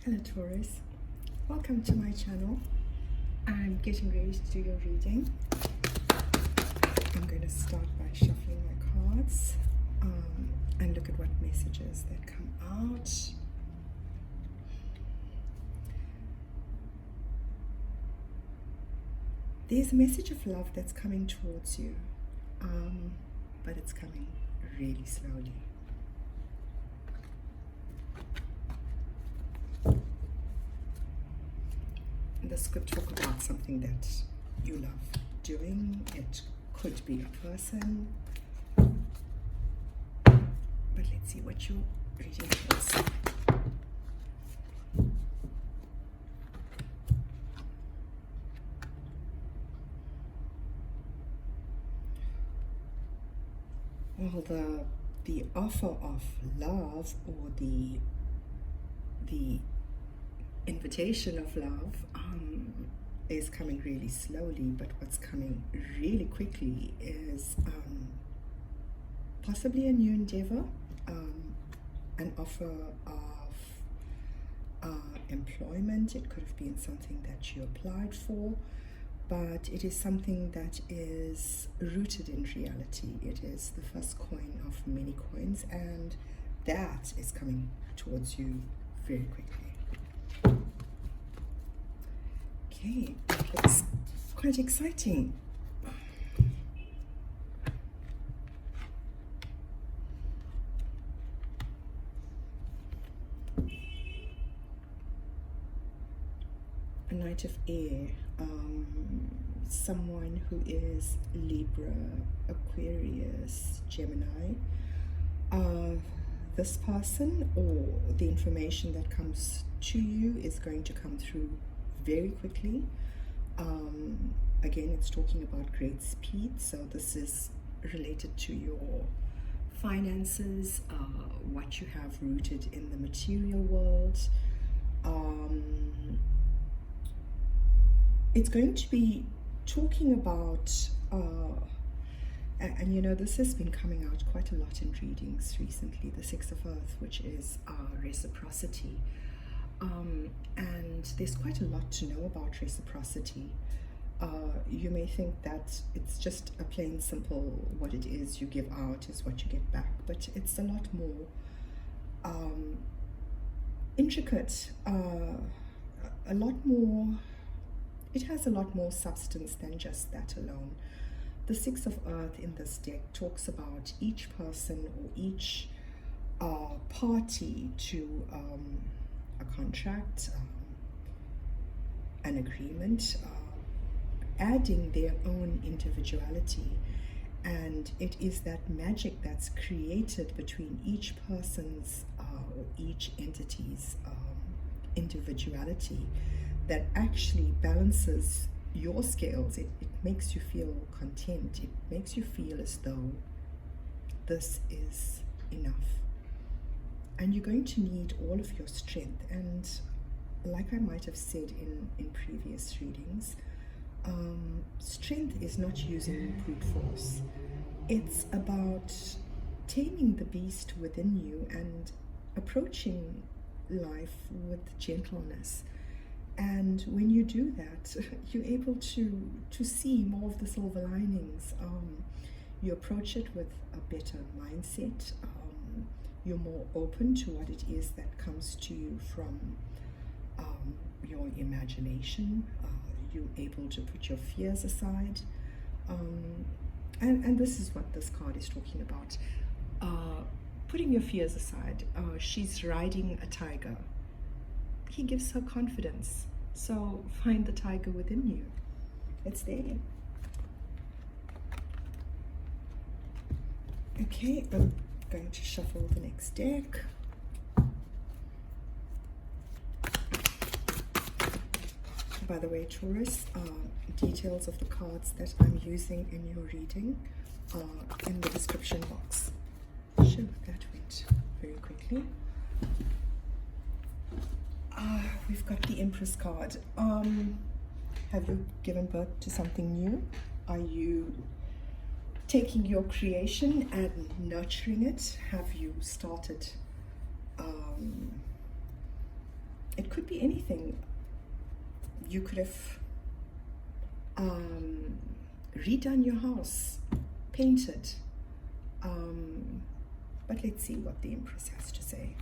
Hello Taurus, welcome to my channel. I'm getting ready to do your reading. I'm going to start by shuffling my cards and look at what messages that come out. There's a message of love that's coming towards you, but it's coming really slowly. This could talk about something that you love doing. It could be a person. But let's see what your reading is. Well, the offer of love, or the invitation of love is coming really slowly, but what's coming really quickly is possibly a new endeavor, an offer of employment. It could have been something that you applied for, but it is something that is rooted in reality. It is the first coin of many coins, and that is coming towards you very quickly. Okay, that looks quite exciting. A Knight of Air, someone who is Libra, Aquarius, Gemini. This person, or the information that comes to you, is going to come through very quickly. Again, it's talking about great speed, so this is related to your finances, what you have rooted in the material world. It's going to be talking about and you know, this has been coming out quite a lot in readings recently, the Six of Earth, which is reciprocity. And there's quite a lot to know about reciprocity. You may think that it's just a plain simple, what it is you give out is what you get back, but it's a lot more intricate, a lot more, it has a lot more substance than just that alone. The Six of Earth in this deck talks about each person or each party to a contract, an agreement, adding their own individuality, and it is that magic that's created between each person's or each entity's individuality that actually balances your scales. It makes you feel content. It makes you feel as though this is enough. And you're going to need all of your strength. And like I might have said in previous readings, strength is not using brute force. It's about taming the beast within you and approaching life with gentleness. And when you do that, you're able to see more of the silver linings. You approach it with a better mindset. You're more open to what it is that comes to you from your imagination. You're able to put your fears aside. And this is what this card is talking about. Putting your fears aside. She's riding a tiger. He gives her confidence. So find the tiger within you. It's there. Okay, I'm going to shuffle the next deck. By the way, Taurus, details of the cards that I'm using in your reading are in the description box. Sure, that went very quickly. We've got the Empress card. Have you given birth to something new? Are you taking your creation and nurturing it? Have you started It could be anything. You could have redone your house, painted. But let's see what the Empress has to say.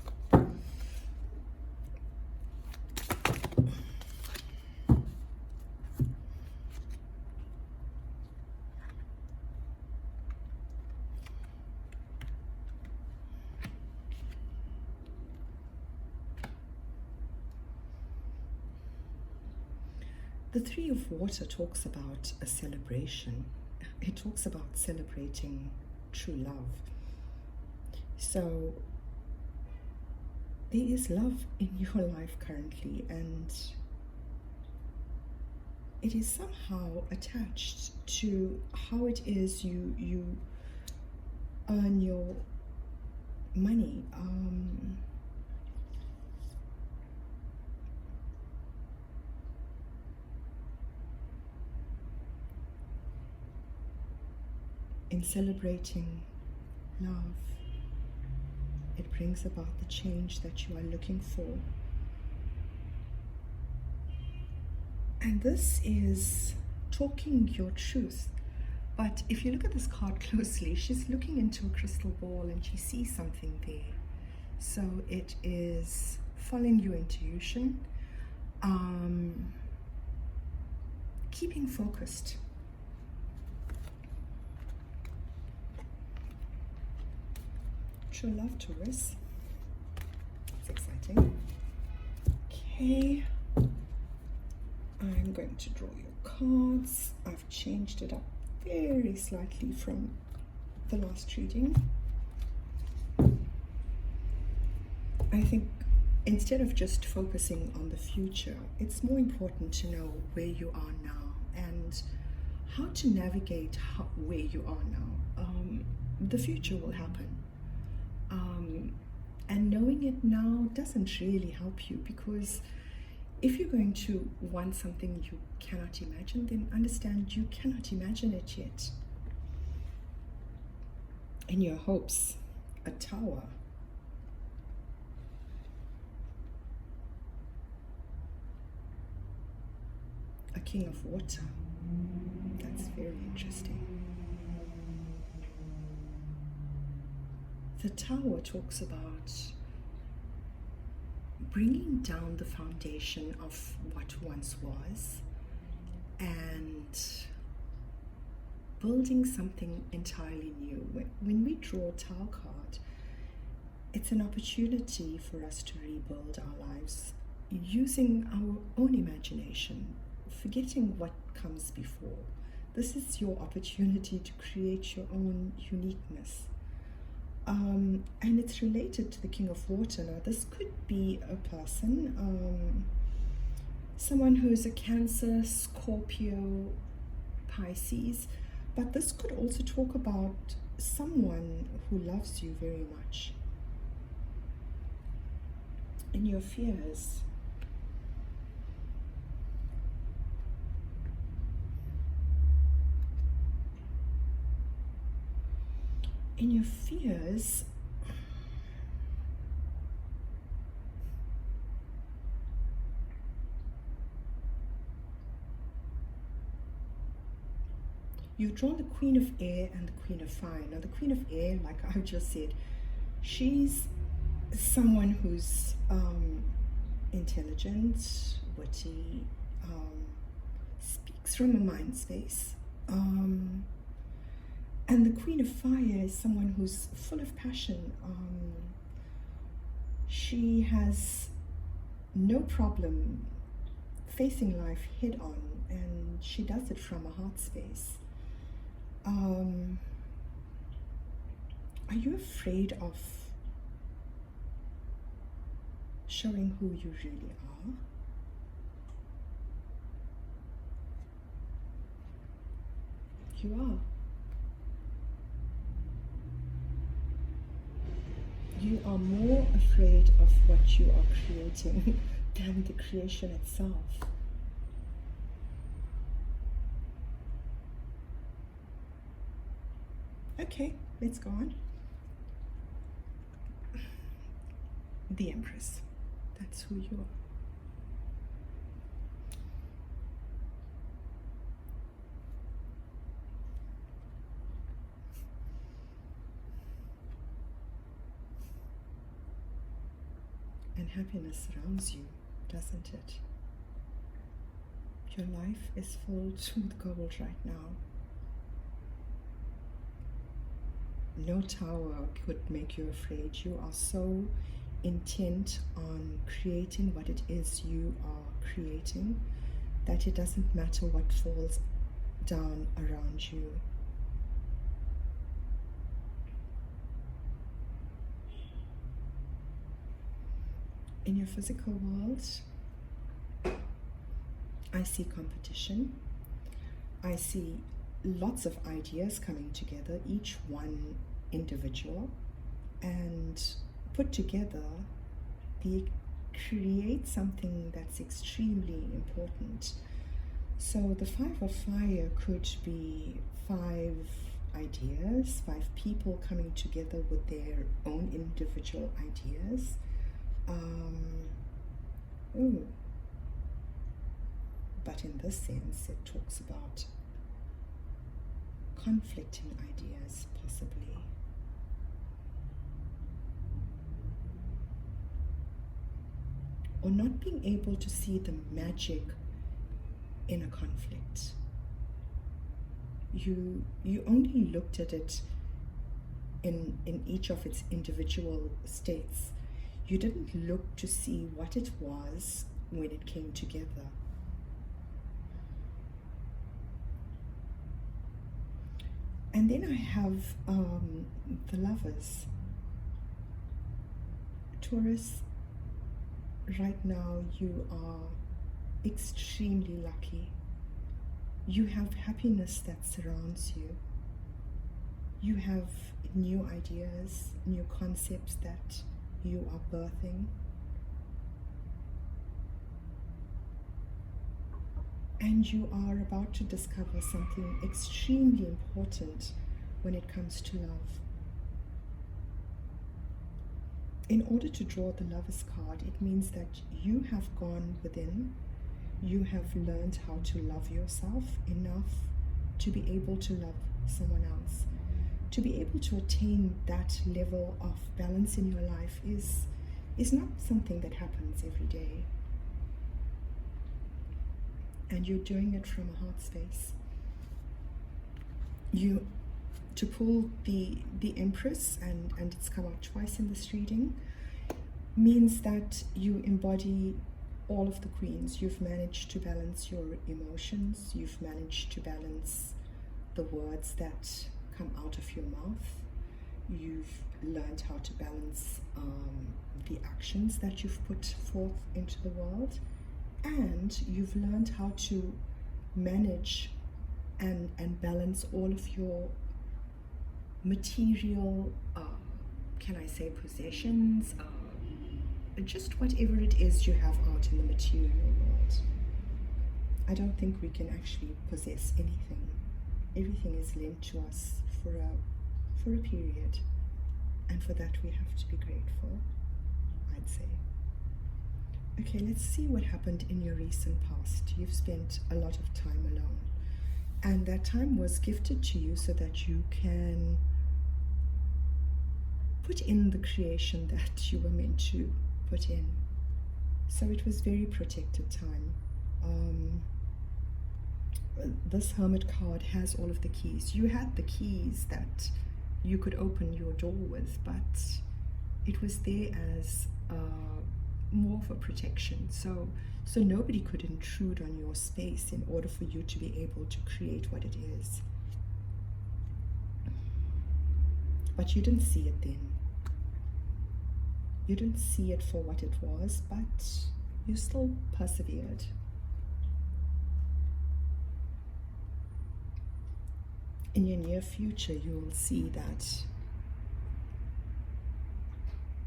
The Three of Water talks about a celebration. It talks about celebrating true love. So there is love in your life currently, and it is somehow attached to how it is you earn your money. In celebrating love, it brings about the change that you are looking for. And this is talking your truth. But if you look at this card closely, she's looking into a crystal ball and she sees something there. So it is following your intuition, keeping focused. True love, Taurus. It's exciting. Okay. I'm going to draw your cards. I've changed it up very slightly from the last reading. I think instead of just focusing on the future, it's more important to know where you are now and how to navigate where you are now. The future will happen. And knowing it now doesn't really help you, because if you're going to want something you cannot imagine, then understand you cannot imagine it yet. In your hopes, a Tower. A King of Water. That's very interesting. The Tower talks about bringing down the foundation of what once was and building something entirely new. When we draw a Tower card, it's an opportunity for us to rebuild our lives using our own imagination, forgetting what comes before. This is your opportunity to create your own uniqueness. And it's related to the King of Water. Now, this could be a person, someone who's a Cancer, Scorpio, Pisces, but this could also talk about someone who loves you very much. In your fears, you've drawn the Queen of Air and the Queen of Fire. Now, the Queen of Air, like I just said, she's someone who's intelligent, witty, speaks from a mind space. And the Queen of Fire is someone who's full of passion. She has no problem facing life head on, and she does it from a heart space. Are you afraid of showing who you really are? You are. You are more afraid of what you are creating than the creation itself. Okay, let's go on. The Empress. That's who you are. and happiness surrounds you, doesn't it? Your life is filled with gold right now. No tower could make you afraid. You are so intent on creating what it is you are creating that it doesn't matter what falls down around you. In your physical world, I see competition. I see lots of ideas coming together, each one individual, and put together they create something that's extremely important. So the 5 of fire could be 5 ideas, 5 people coming together with their own individual ideas. But in this sense, it talks about conflicting ideas, possibly. Or not being able to see the magic in a conflict. You only looked at it in each of its individual states. You didn't look to see what it was when it came together. And then I have the Lovers. Taurus, right now you are extremely lucky. You have happiness that surrounds you. You have new ideas, new concepts that you are birthing. And you are about to discover something extremely important when it comes to love. In order to draw the Lovers card, it means that you have gone within, you have learned how to love yourself enough to be able to love someone else. To be able to attain that level of balance in your life is not something that happens every day. And you're doing it from a heart space. To pull the Empress, and it's come out twice in this reading, means that you embody all of the queens. You've managed to balance your emotions. You've managed to balance the words that come out of your mouth. You've learned how to balance the actions that you've put forth into the world. And you've learned how to manage and balance all of your material, can I say possessions, just whatever it is you have out in the material world. I don't think we can actually possess anything. Everything is lent to us for a period, and for that we have to be grateful, I'd say. Okay, let's see what happened in your recent past. You've spent a lot of time alone, and that time was gifted to you so that you can put in the creation that you were meant to put in. So it was very protected time. This Hermit card has all of the keys. You had the keys that you could open your door with, but it was there as more of a protection. So nobody could intrude on your space in order for you to be able to create what it is. But you didn't see it then. You didn't see it for what it was, but you still persevered. In your near future, you will see that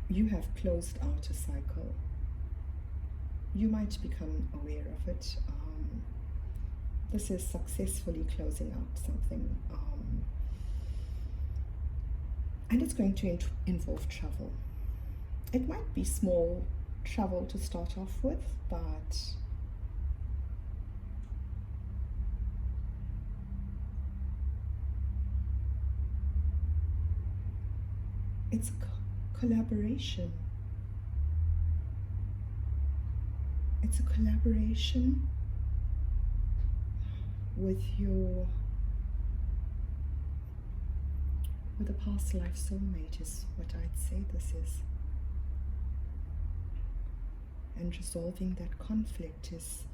you have closed out a cycle. You might become aware of it. This is successfully closing out something. And it's going to involve travel. It might be small travel to start off with, but it's a collaboration. It's a collaboration with a past life soulmate is what I'd say this is. And resolving that conflict is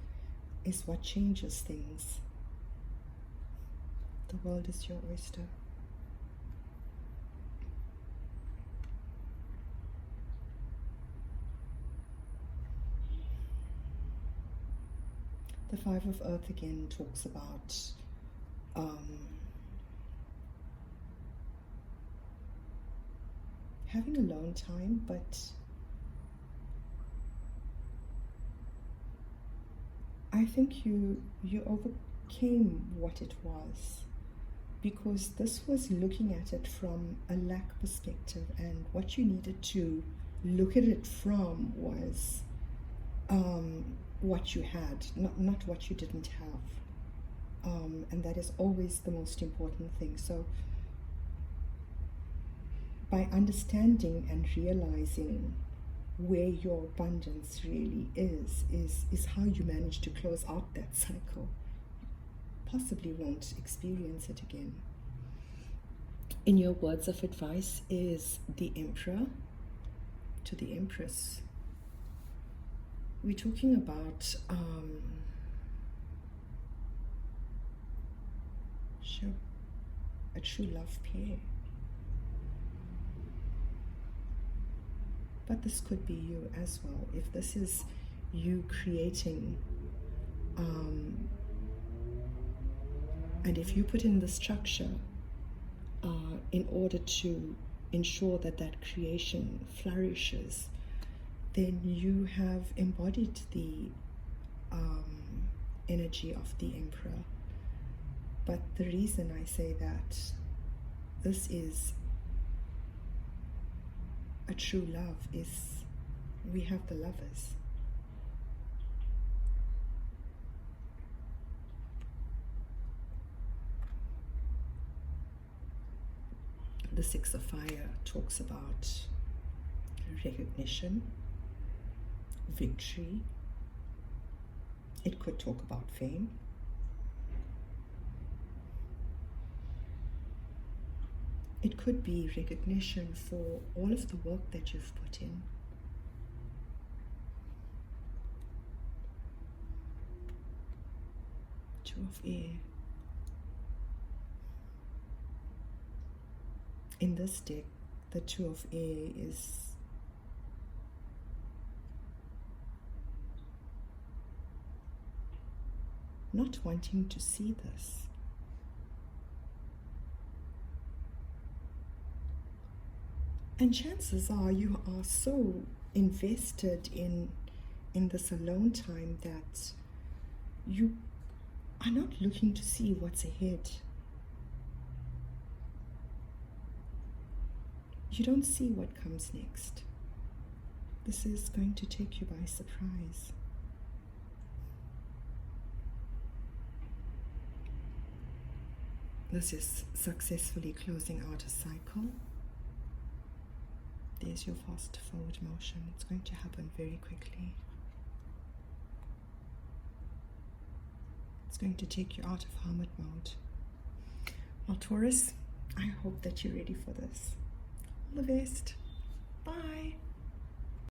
what changes things. The world is your oyster. The Five of Earth again talks about having alone time, but I think you overcame what it was, because this was looking at it from a lack perspective, and what you needed to look at it from was what you had, not what you didn't have, and that is always the most important thing. So by understanding and realizing where your abundance really is how you manage to close out that cycle. Possibly won't experience it again. In your words of advice is the Emperor to the Empress. We're talking about a true love pair. But this could be you as well. If this is you creating, and if you put in the structure in order to ensure that that creation flourishes, then you have embodied the energy of the Emperor. But the reason I say that this is a true love is we have the Lovers. The Six of Fire talks about recognition, victory. It could talk about fame. It could be recognition for all of the work that you've put in. Two of Air. In this deck, the Two of Air is not wanting to see this. And chances are you are so invested in this alone time that you are not looking to see what's ahead. You don't see what comes next. This is going to take you by surprise. This is successfully closing out a cycle. There's your fast forward motion. It's going to happen very quickly. It's going to take you out of hermit mode. Well, Taurus, I hope that you're ready for this. All the best. Bye.